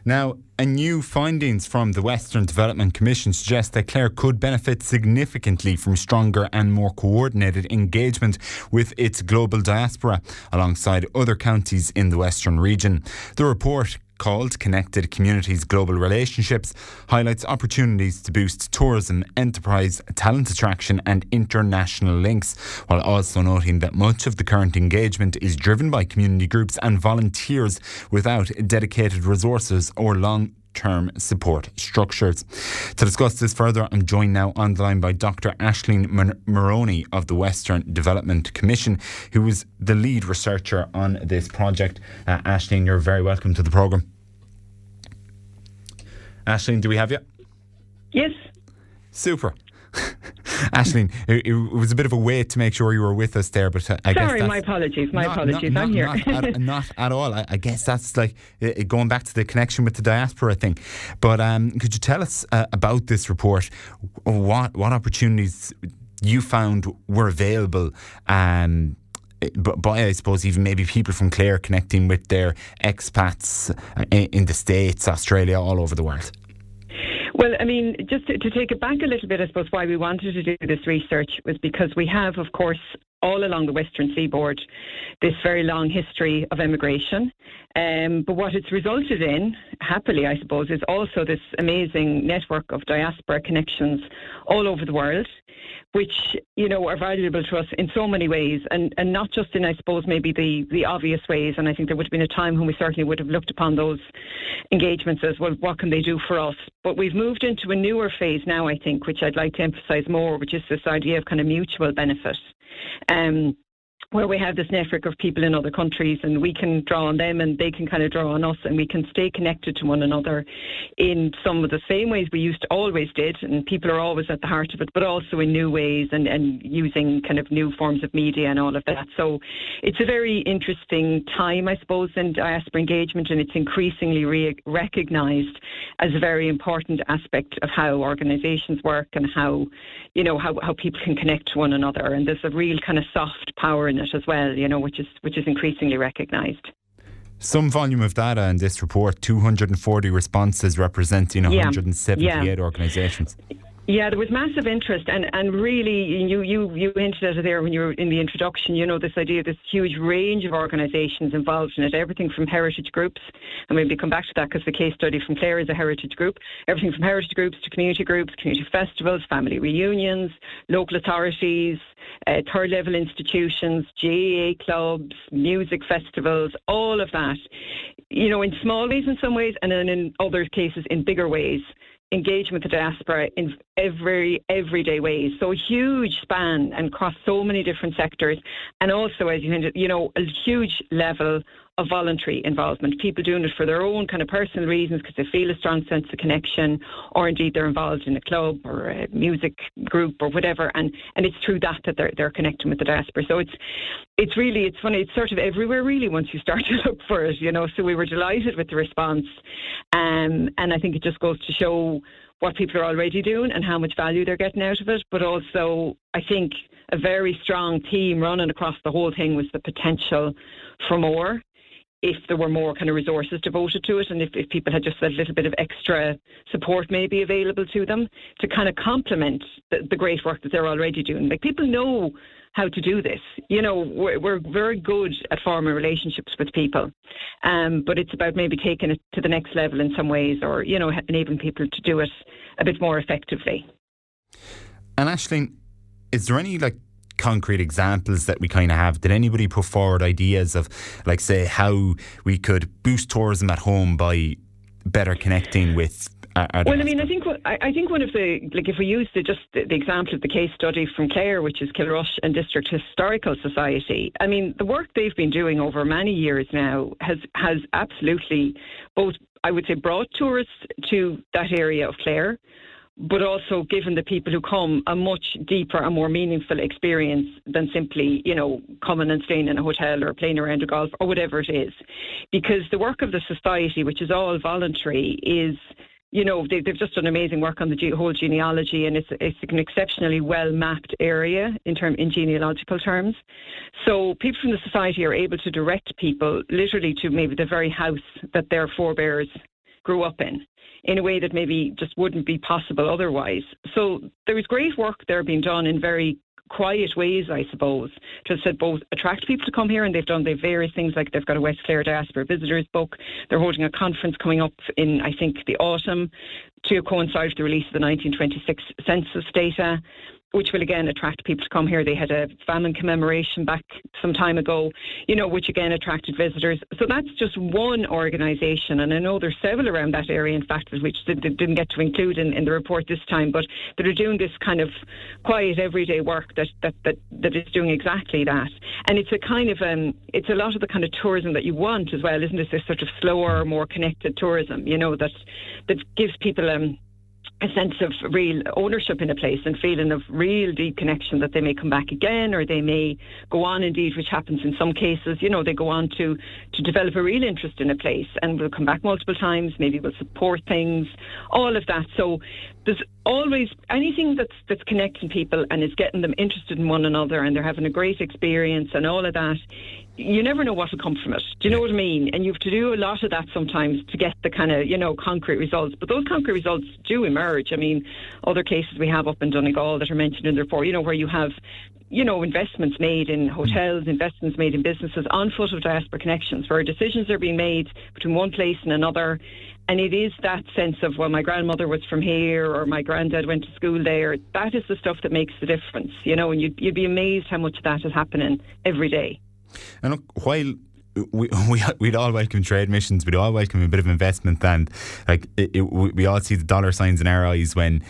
Now, a new findings from the Western Development Commission suggest that Clare could benefit significantly from stronger and more coordinated engagement with its global diaspora alongside other counties in the Western region. The report, called Connected Communities Global Relationships, highlights opportunities to boost tourism, enterprise, talent attraction and international links, while also noting that much of the current engagement is driven by community groups and volunteers without dedicated resources or long-term support structures. To discuss this further, I'm joined now on the line by Dr. Aisling Moroney of the Western Development Commission, who is the lead researcher on this project. Aisling, you're very welcome to the programme. Aisling, do we have you? Yes. Super. Aisling, it was a bit of a wait to make sure you were with us there, but I guess sorry, my apologies. I'm here. Not at all. I guess that's like going back to the connection with the diaspora thing. But could you tell us about this report? What opportunities you found were available? By, I suppose, even maybe people from Clare connecting with their expats in the States, Australia, all over the world? Well, I mean, just to take it back a little bit, I suppose why we wanted to do this research was because we have, of course, all along the Western Seaboard, this very long history of emigration. But what it's resulted in, happily, I suppose, is also this amazing network of diaspora connections all over the world, which, are valuable to us in so many ways, and not just in, I suppose, maybe the obvious ways. And I think there would have been a time when we certainly would have looked upon those engagements as, well, what can they do for us? But we've moved into a newer phase now, I think, which I'd like to emphasise more, which is this idea of kind of mutual benefit. Where we have this network of people in other countries and we can draw on them and they can kind of draw on us, and we can stay connected to one another in some of the same ways we used to always did, and people are always at the heart of it, but also in new ways and using kind of new forms of media and all of that. So it's a very interesting time, I suppose, in diaspora engagement, and it's increasingly recognised as a very important aspect of how organisations work and how people can connect to one another. And there's a real kind of soft power in it as well, which is increasingly recognised. Some volume of data in this report, 240 responses representing 178 organisations. Yeah, there was massive interest, and really, you hinted at it there when you were in the introduction, this idea of this huge range of organisations involved in it, everything from heritage groups, and maybe come back to that because the case study from Clare is a heritage group, everything from heritage groups to community festivals, family reunions, local authorities, third level institutions, GAA clubs, music festivals, all of that, in small ways in some ways, and then in other cases in bigger ways, engaging with the diaspora in everyday ways. So a huge span and across so many different sectors, and also, as you hinted, a huge level of voluntary involvement. People doing it for their own kind of personal reasons because they feel a strong sense of connection, or indeed they're involved in a club or a music group or whatever, and it's through that they're connecting with the diaspora. So it's funny, it's sort of everywhere really once you start to look for it, So we were delighted with the response, and I think it just goes to show what people are already doing and how much value they're getting out of it. But also, I think a very strong theme running across the whole thing was the potential for more, if there were more kind of resources devoted to it, and if people had just a little bit of extra support maybe available to them to kind of complement the great work that they're already doing. Like, people know how to do this. We're very good at forming relationships with people, but it's about maybe taking it to the next level in some ways, or, enabling people to do it a bit more effectively. And Aisling, is there any concrete examples that we kind of have? Did anybody put forward ideas of, say, how we could boost tourism at home by better connecting with well, I mean, I think one of the, if we use the example of the case study from Clare, which is Kilrush and District Historical Society, I mean, the work they've been doing over many years now has absolutely both, I would say, brought tourists to that area of Clare, but also given the people who come a much deeper and more meaningful experience than simply, coming and staying in a hotel or playing around a golf or whatever it is. Because the work of the society, which is all voluntary, is, they've just done amazing work on the whole genealogy, and it's an exceptionally well-mapped area in genealogical terms. So people from the society are able to direct people literally to maybe the very house that their forebears grew up in a way that maybe just wouldn't be possible otherwise. So there was great work there being done in very quiet ways, I suppose, to both attract people to come here, and they've done the various things, like they've got a West Clare Diaspora visitors book. They're holding a conference coming up in, I think, the autumn to coincide with the release of the 1926 census data, which will again attract people to come here. They had a famine commemoration back some time ago, which again attracted visitors. So that's just one organisation, and I know there's several around that area, in fact, which they didn't get to include in the report this time, but that are doing this kind of quiet everyday work that is doing exactly that. And it's a kind of it's a lot of the kind of tourism that you want as well, isn't it? This sort of slower, more connected tourism, that gives people a sense of real ownership in a place and feeling of real deep connection, that they may come back again, or they may go on, indeed, which happens in some cases, they go on to develop a real interest in a place and will come back multiple times, maybe will support things, all of that. So there's always anything that's connecting people and is getting them interested in one another, and they're having a great experience and all of that. You never know what will come from it. Do you know what I mean? And you have to do a lot of that sometimes to get the kind of, concrete results. But those concrete results do emerge. I mean, other cases we have up in Donegal that are mentioned in the report, where you have, investments made in hotels, investments made in businesses on foot of diaspora connections, where decisions are being made between one place and another. And it is that sense of, well, my grandmother was from here, or my granddad went to school there. That is the stuff that makes the difference, and you'd be amazed how much of that is happening every day. And look, while we'd all welcome trade missions, we'd all welcome a bit of investment, and we all see the dollar signs in our eyes when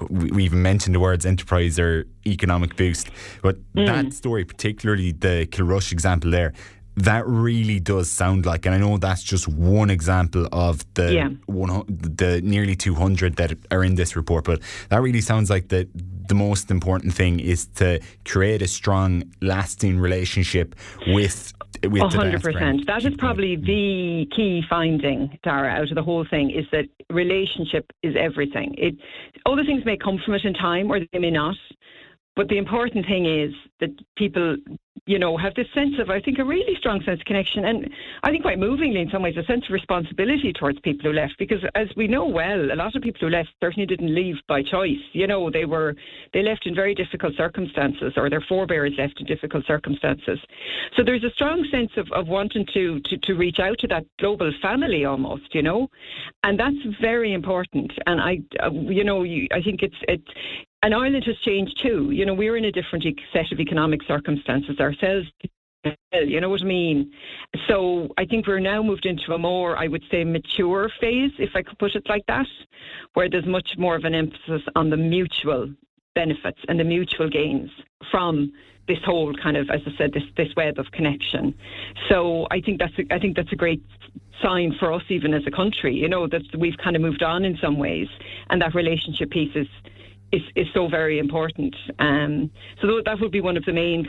we even mention the words enterprise or economic boost. But that story, particularly the Kilrush example there, that really does sound like, and I know that's just one example of the nearly 200 that are in this report, but that really sounds like the most important thing is to create a strong, lasting relationship with 100%. That is probably the key finding, Dara, out of the whole thing, is that relationship is everything. Other things may come from it in time, or they may not. But the important thing is that people, have this sense of, I think, a really strong sense of connection, and I think quite movingly in some ways, a sense of responsibility towards people who left, because as we know well, a lot of people who left certainly didn't leave by choice. They left in very difficult circumstances, or their forebears left in difficult circumstances. So there's a strong sense of wanting to reach out to that global family almost, and that's very important. And I think it's and Ireland has changed too. We're in a different set of economic circumstances ourselves. You know what I mean? So I think we're now moved into a more, I would say, mature phase, if I could put it like that, where there's much more of an emphasis on the mutual benefits and the mutual gains from this whole kind of, as I said, this web of connection. So I think that's a great sign for us, even as a country. That we've kind of moved on in some ways, and that relationship piece is so very important. So that would be one of the main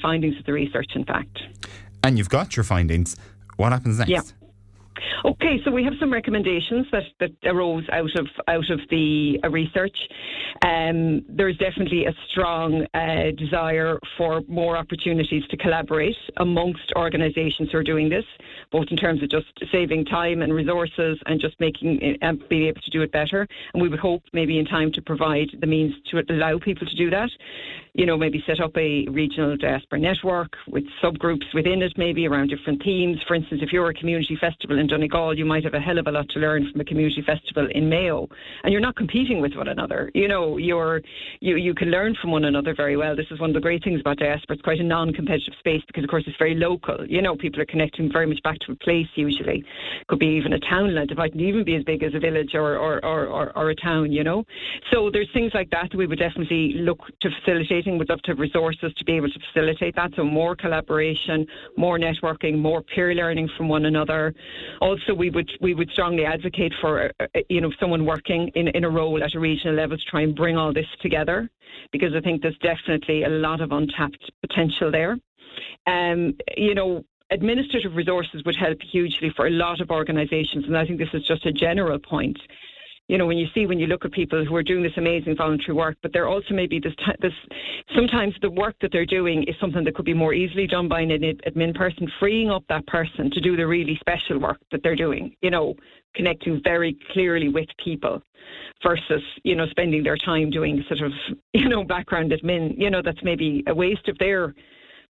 findings of the research, in fact. And you've got your findings. What happens next? Yeah. Okay, so we have some recommendations that arose out of the research. There's definitely a strong desire for more opportunities to collaborate amongst organisations who are doing this, both in terms of just saving time and resources and just being able to do it better. And we would hope maybe in time to provide the means to allow people to do that. Maybe set up a regional diaspora network with subgroups within it, maybe around different themes. For instance, if you're a community festival in Donegal, you might have a hell of a lot to learn from a community festival in Mayo, and you're not competing with one another. You can learn from one another very well. This is one of the great things about diaspora. It's quite a non-competitive space because, of course, it's very local. People are connecting very much back to a place usually. Could be even a townland. It mightn't even be as big as a village or a town. So there's things like that we would definitely look to facilitating. Would love to have resources to be able to facilitate that. So more collaboration, more networking, more peer learning from one another. Also, we would strongly advocate for someone working in a role at a regional level to try and bring all this together, because I think there's definitely a lot of untapped potential there. Administrative resources would help hugely for a lot of organisations, and I think this is just a general point. when you look at people who are doing this amazing voluntary work, but they're also maybe this sometimes the work that they're doing is something that could be more easily done by an admin person, freeing up that person to do the really special work that they're doing, connecting very clearly with people versus, spending their time doing sort of, background admin, that's maybe a waste of their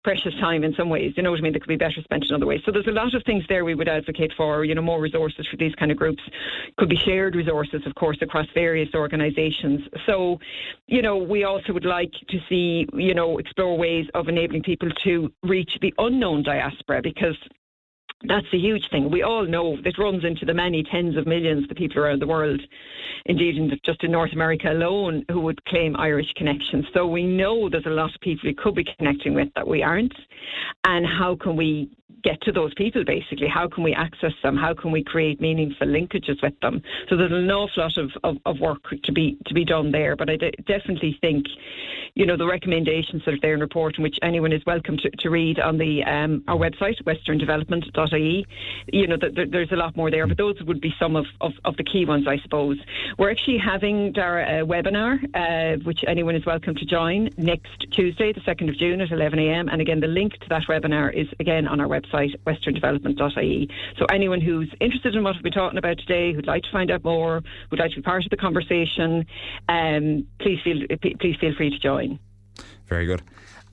precious time in some ways, that could be better spent in other ways. So there's a lot of things there we would advocate for, more resources for these kind of groups. Could be shared resources, of course, across various organisations. So, we also would like to see, explore ways of enabling people to reach the unknown diaspora, because that's a huge thing. We all know it runs into the many tens of millions of people around the world, indeed just in North America alone, who would claim Irish connections. So we know there's a lot of people we could be connecting with that we aren't. And how can we get to those people, basically? How can we access them? How can we create meaningful linkages with them? So there's an awful lot of work to be done there. But I definitely think, the recommendations that are there in the report, which anyone is welcome to read on the our website, westerndevelopment.ie, there's a lot more there, but those would be some of the key ones, I suppose. We're actually having, Dara, a webinar, which anyone is welcome to join next Tuesday, the 2nd of June at 11 a.m. And again, the link to that webinar is again on our website, westerndevelopment.ie. So anyone who's interested in what we've been talking about today, who'd like to find out more, who'd like to be part of the conversation, please feel free to join. Very good.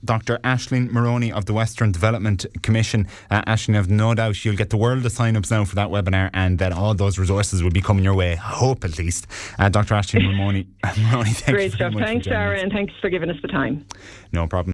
Dr. Aisling Moroney of the Western Development Commission. Aisling, I've no doubt you'll get the world of sign-ups now for that webinar, and that all those resources will be coming your way, I hope at least. Dr. Aisling Moroney, thank you very much. Great stuff. Thanks, Sarah, and thanks for giving us the time. No problem.